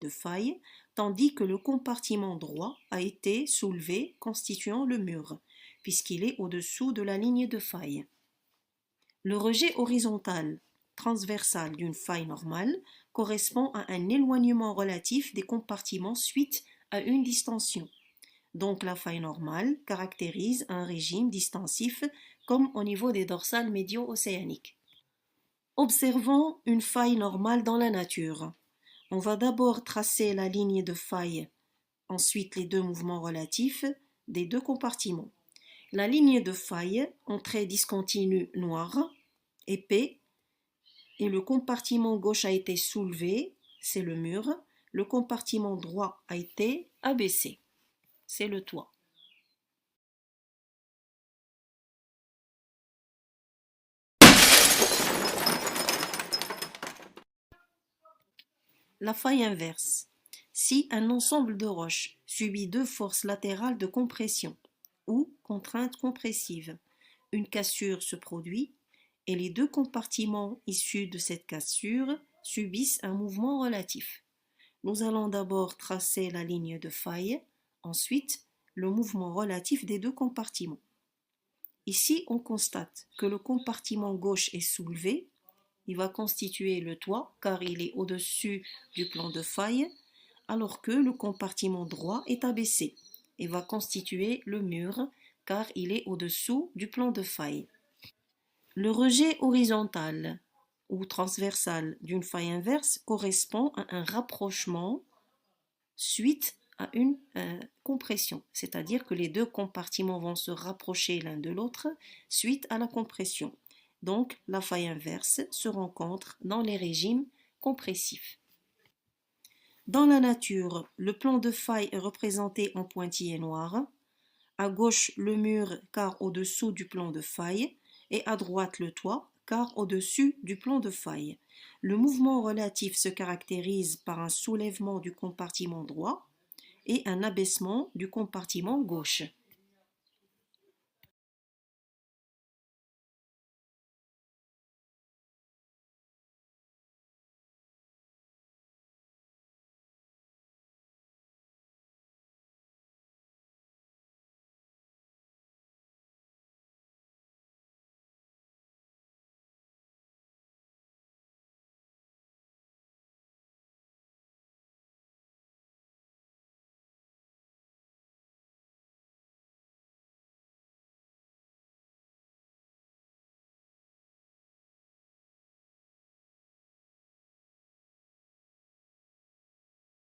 de faille, tandis que le compartiment droit a été soulevé constituant le mur, puisqu'il est au-dessous de la ligne de faille. Le rejet horizontal transversal d'une faille normale correspond à un éloignement relatif des compartiments suite à une distension. Donc la faille normale caractérise un régime distensif comme au niveau des dorsales médio-océaniques. Observons une faille normale dans la nature. On va d'abord tracer la ligne de faille, ensuite les deux mouvements relatifs des deux compartiments. La ligne de faille en trait discontinu noir, épais, et le compartiment gauche a été soulevé, c'est le mur, le compartiment droit a été abaissé, c'est le toit. La faille inverse. Si un ensemble de roches subit deux forces latérales de compression ou contrainte compressive, une cassure se produit et les deux compartiments issus de cette cassure subissent un mouvement relatif. Nous allons d'abord tracer la ligne de faille, ensuite le mouvement relatif des deux compartiments. Ici, on constate que le compartiment gauche est soulevé, il va constituer le toit car il est au-dessus du plan de faille, alors que le compartiment droit est abaissé et va constituer le mur car il est au-dessous du plan de faille. Le rejet horizontal ou transversal d'une faille inverse correspond à un rapprochement suite à une compression, c'est-à-dire que les deux compartiments vont se rapprocher l'un de l'autre suite à la compression. Donc la faille inverse se rencontre dans les régimes compressifs. Dans la nature, le plan de faille est représenté en pointillés noirs. À gauche, le mur car au-dessous du plan de faille et à droite le toit car au-dessus du plan de faille. Le mouvement relatif se caractérise par un soulèvement du compartiment droit et un abaissement du compartiment gauche.